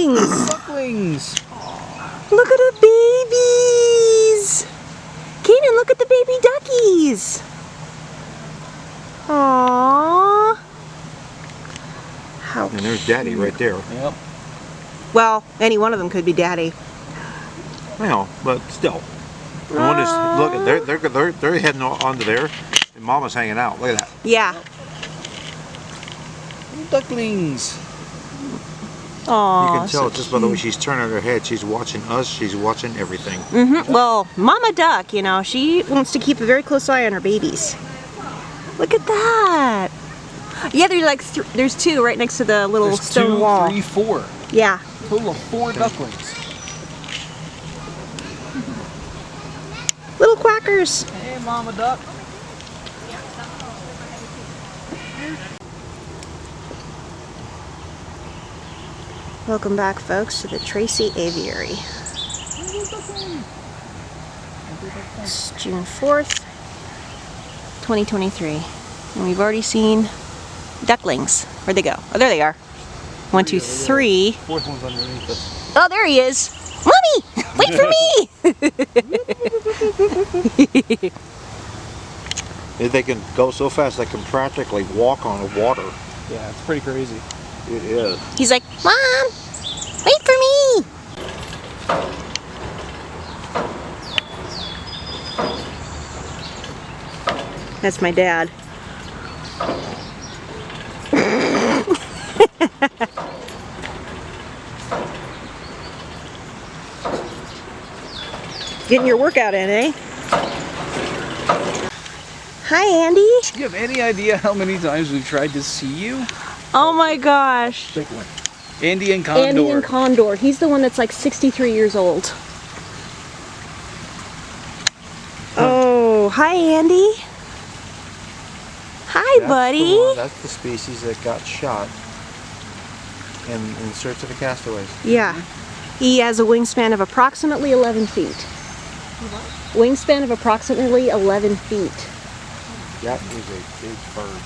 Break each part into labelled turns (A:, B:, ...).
A: ducklings!
B: Ducklings!
A: Look at the babies! Kaden, look at the baby duckies! Aww. How
C: And there's Daddy right there.
B: Yep.
A: Well, any one of them could be Daddy.
C: Well, but still. The one is, look, they're heading onto there, and Mama's hanging out. Look at that.
A: Yeah.
B: Ducklings!
A: Aww.
C: You can tell
A: so
C: just by the way she's turning her head. She's watching us. She's watching everything.
A: Well, Mama Duck, you know, she wants to keep a very close eye on her babies. Look at that. Yeah, there's like there's two right next to the little
B: There's
A: stone
B: two,
A: wall.
B: 3, 4.
A: Yeah.
B: Total of 4 ducklings.
A: Little quackers.
B: Hey, Mama Duck.
A: Welcome back, folks, to the Tracy Aviary. It's June 4th, 2023. And we've already seen ducklings. Where'd they go? Oh, there they are. 1, 2, 3.
B: Fourth one's underneath us.
A: Oh, there he is. Mommy, wait for me!
C: They can go so fast they can practically walk on the water.
B: Yeah, it's pretty crazy.
C: It is.
A: He's like, Mom, wait for me! That's my dad. Getting your workout in, eh? Hi, Andy.
B: Do you have any idea how many times we've tried to see you?
A: Oh my gosh.
B: Big one. Andean condor.
A: Andean condor. He's the one that's like 63 years old. Oh, hi, Andy. Hi, buddy.
C: That's the species that got shot in search of the castaways.
A: Yeah. He has a wingspan of approximately 11 feet. Wingspan of approximately 11 feet.
C: That is a big bird.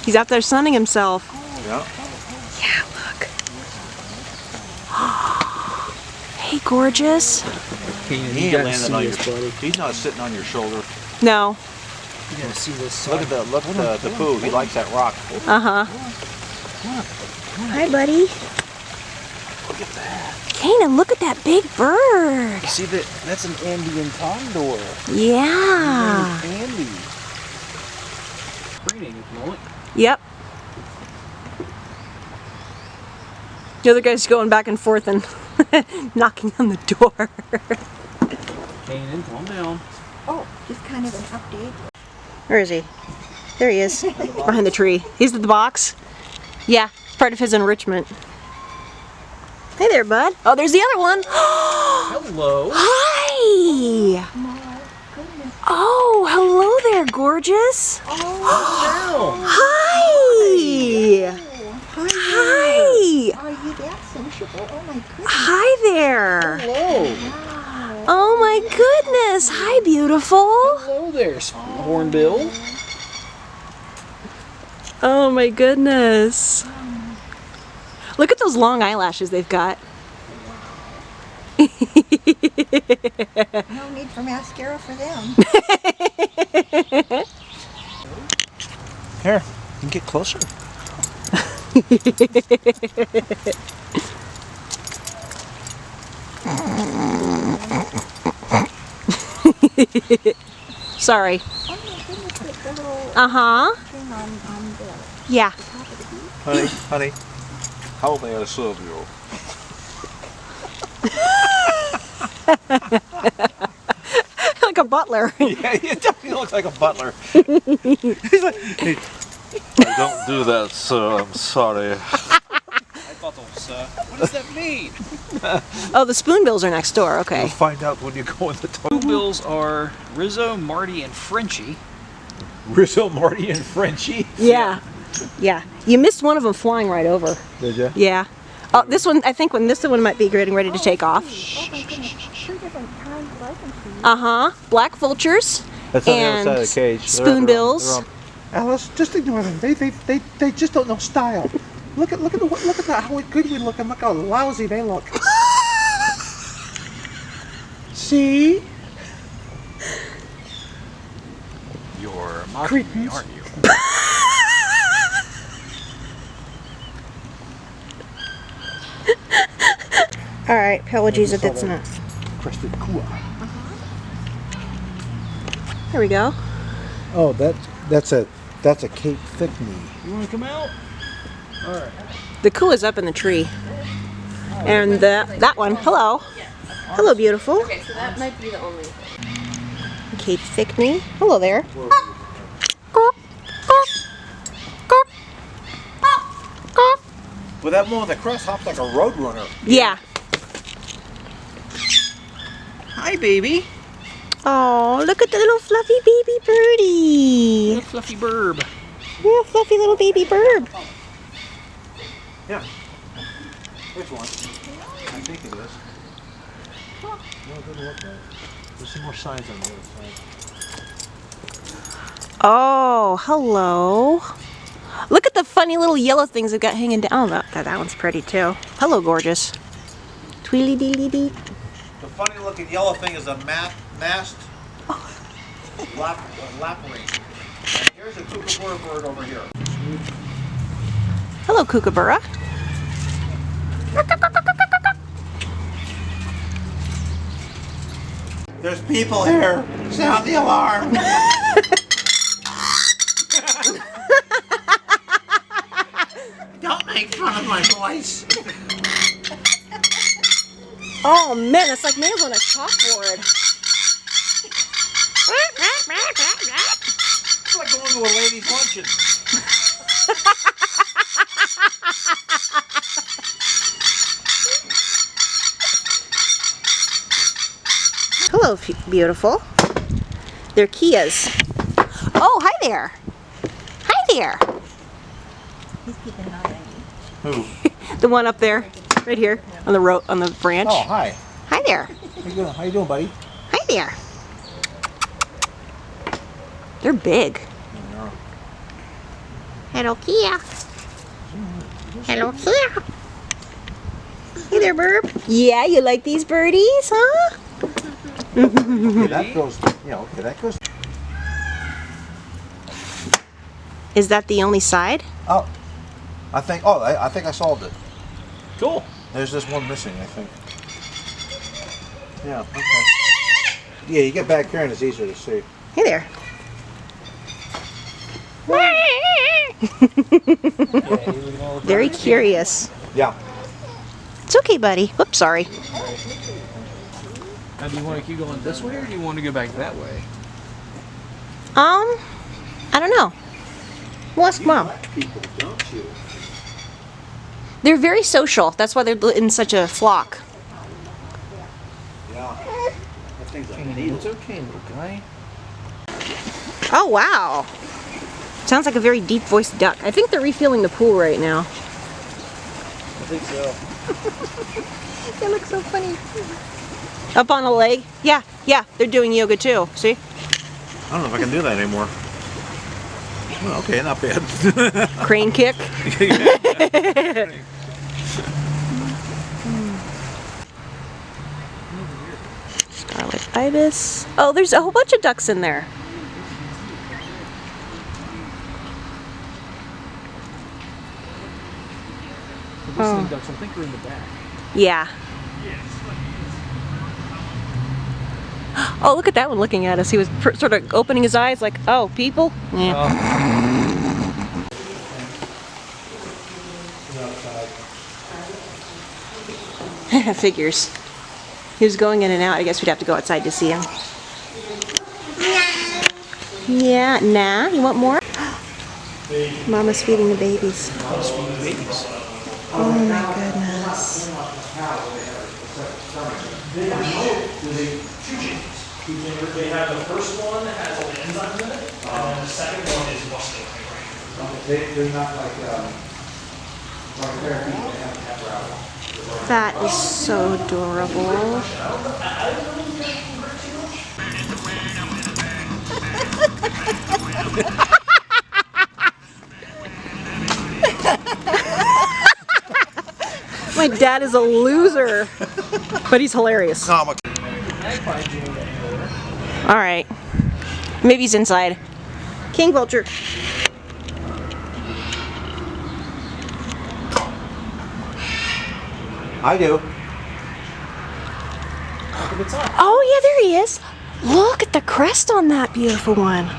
A: He's out there sunning himself.
C: Yeah.
A: Yeah, look. Hey, gorgeous.
C: He ain't landing on your buddy. He's not sitting on your shoulder.
A: No.
B: You gotta see this.
C: Look at the poo. He likes that rock.
A: Uh-huh. Hi, buddy.
C: Look at that.
A: Kanan, look at that big bird.
B: See that? That's an Andean condor.
A: Yeah.
B: Andy. Breeding at the moment.
A: Yep. The other guy's going back and forth and knocking on the door.
B: Kanan, calm down.
D: Oh, just kind of an update.
A: Where is he? There he is, behind the tree. He's at the box. Yeah, it's part of his enrichment. Hey there, bud. Oh, there's the other one.
B: Hello.
A: Hi.
D: My goodness.
A: Oh, hello there, gorgeous.
D: Oh,
A: Hi.
D: wow.
A: Hi.
D: Are you that sociable? Oh my goodness.
A: Hi there.
B: Hello.
D: Wow.
A: Oh my goodness. Hi, beautiful.
B: Hello there, hornbill.
A: Oh my goodness. Look at those long eyelashes they've got.
D: No need for mascara for them.
C: Here, you can get closer.
A: Sorry.
D: Oh my goodness, the little
A: Uh-huh.
D: thing on the
A: Yeah.
D: top of the beak.
C: Honey, how may I serve you?
A: Like a butler.
C: Yeah, he definitely looks like a butler. He's like, hey, don't do that, sir. I'm sorry.
B: I thought those, what does that mean?
A: Oh, the spoonbills are next door. Okay.
C: You'll find out when you go in the toilet.
B: Spoonbills are Rizzo, Marty, and Frenchie.
C: Rizzo, Marty, and Frenchie.
A: Yeah. Yeah. You missed one of them flying right over.
C: Did you?
A: Yeah. Oh, this one, I think this one might be getting ready to take off.
D: Oh my goodness, 2 different kinds of lichen trees.
A: Uh-huh. Black vultures.
C: That's on the
A: and
C: other side of the cage.
A: Spoonbills.
C: Alice, just ignore them. They just don't know style. look at that, how good we look and look how lousy they look. See?
B: You're mocking me, aren't you?
A: All right, apologies if it's not.
C: Crested kua.
A: There we go.
C: Oh, that's a Cape Thickney.
B: You want to come out? All right.
A: The kua's up in the tree. And that one, hello. Hello, beautiful.
E: Okay, so that might be the only.
A: Cape Thickney. Hello there.
C: Well, that one with the crest hops like a roadrunner.
A: Yeah.
B: Hi, baby.
A: Oh, look at the little fluffy baby birdie.
B: Little fluffy burb.
A: Yeah, fluffy little baby bird.
C: Yeah. Which one? I think it is. No, it doesn't look right. There's some more signs on the other side.
A: Oh, hello. Look at the funny little yellow things they've got hanging down. Oh, that one's pretty too. Hello, gorgeous. Tweely deely dee.
C: The funny looking yellow thing is a mast lapwing. And here's a kookaburra bird over here.
A: Hello, kookaburra.
C: There's people here. Sound the alarm. Don't make fun of my voice.
A: Oh man, it's like nails on a chalkboard.
C: It's like going to a ladies' luncheon.
A: Hello, beautiful. They're Kias. Oh, hi there. Hi there.
D: He's keeping an eye on you.
C: Who?
A: The one up there, right here on the on the branch.
C: Oh, hi.
A: Hi there.
C: How you doing, buddy?
A: Hi there. They're big. Hello, Kia. Hello, Kia. Hey there, Burb. Yeah, you like these birdies, huh?
C: Okay, that goes. Okay, that goes.
A: Is that the only side?
C: Oh, I think. Oh, I think I solved it.
B: Cool.
C: There's this one missing, I think. Yeah. Okay. Yeah, you get back here and it's easier to see.
A: Hey there. Very curious.
C: Yeah.
A: It's okay, buddy. Whoops, sorry.
B: Now, do you want to keep going this way, or do you want to go back that way?
A: I don't know. We'll ask Mom.
C: People, don't you?
A: They're very social. That's why they're in such a flock.
C: Yeah. That thing's like needle.
B: It's okay, little guy.
A: Oh, wow. Sounds like a very deep voiced duck. I think they're refilling the pool right now.
B: I think so.
A: They look so funny. Up on a leg? Yeah, they're doing yoga too. See?
C: I don't know if I can do that anymore. Well, okay, not bad.
A: Crane kick. Scarlet ibis. Oh, there's a whole bunch of ducks in there.
B: The whistling ducks, I think, are in the back.
A: Yeah. Oh, look at that one looking at us. He was sort of opening his eyes like, oh, people? Yeah. Figures. He was going in and out. I guess we'd have to go outside to see him. Yeah, nah. You want more? Mama's feeding the babies.
B: Mama's feeding the babies.
A: Oh my goodness.
F: They have the first one that has all the enzymes in it, and then the second one is muscle.
C: They're not like therapy. They have
A: That is so adorable. Dad is a loser, but he's hilarious.
C: Comic.
A: All right, maybe he's inside. King Vulture.
C: I do.
A: Oh yeah, there he is. Look at the crest on that beautiful one.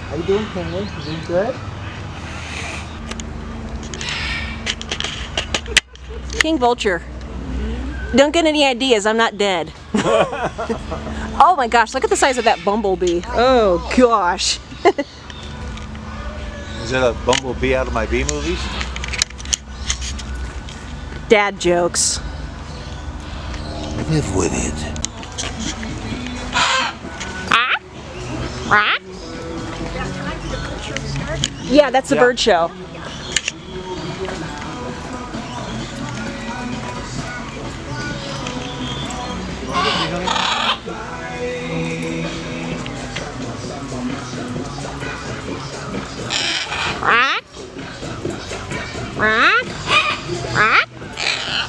C: How you doing, Kinley? You doing good?
A: King Vulture. Don't get any ideas, I'm not dead. Oh my gosh, look at the size of that bumblebee. Oh gosh.
C: Is that a bumblebee out of my bee movies?
A: Dad jokes.
C: Live with it.
A: Yeah, that's the bird show.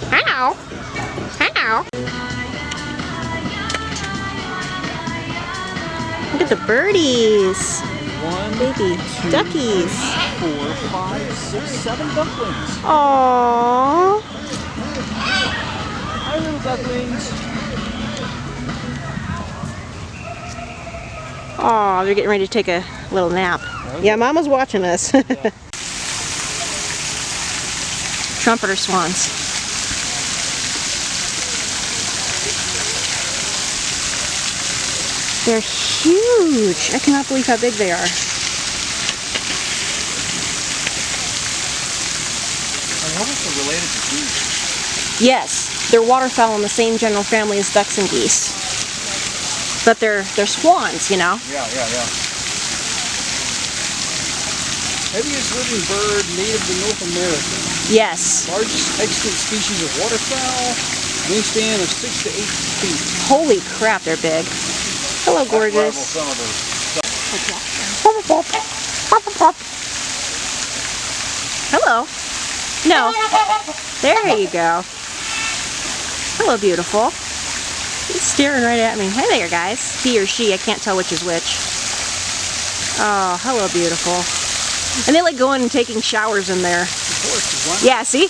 A: Hello. Hello. Look at the birdies. Baby duckies.
B: 4, 5, 6, 7 ducklings.
A: Aww.
B: Hi, little ducklings.
A: Aw, they're getting ready to take a little nap. Yeah, Mama's watching us. Trumpeter swans. They're huge. I cannot believe how big they are.
B: I wonder if they're related to geese.
A: Yes, they're waterfowl in the same general family as ducks and geese. But they're swans, you know?
B: Yeah. Heaviest living bird native to North America.
A: Yes.
B: Largest extant species of waterfowl. Wingspan of 6 to 8 feet.
A: Holy crap, they're big. Hello, gorgeous.
C: Some of those.
A: Hello. No. There you go. Hello, beautiful. He's staring right at me. Hey there, guys. He or she, I can't tell which is which. Oh, hello, beautiful. And they like going and taking showers in there. Yeah, see?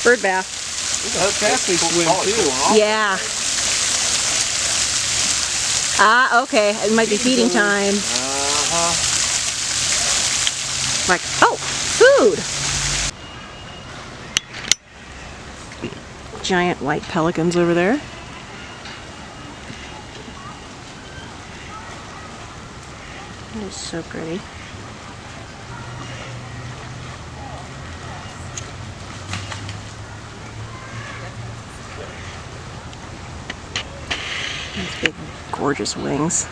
A: Bird bath.
B: How fast they swim, too.
A: Yeah. Ah, okay. It might be feeding time. Like, oh, food. Giant white pelicans over there. It is so pretty. These big, gorgeous wings.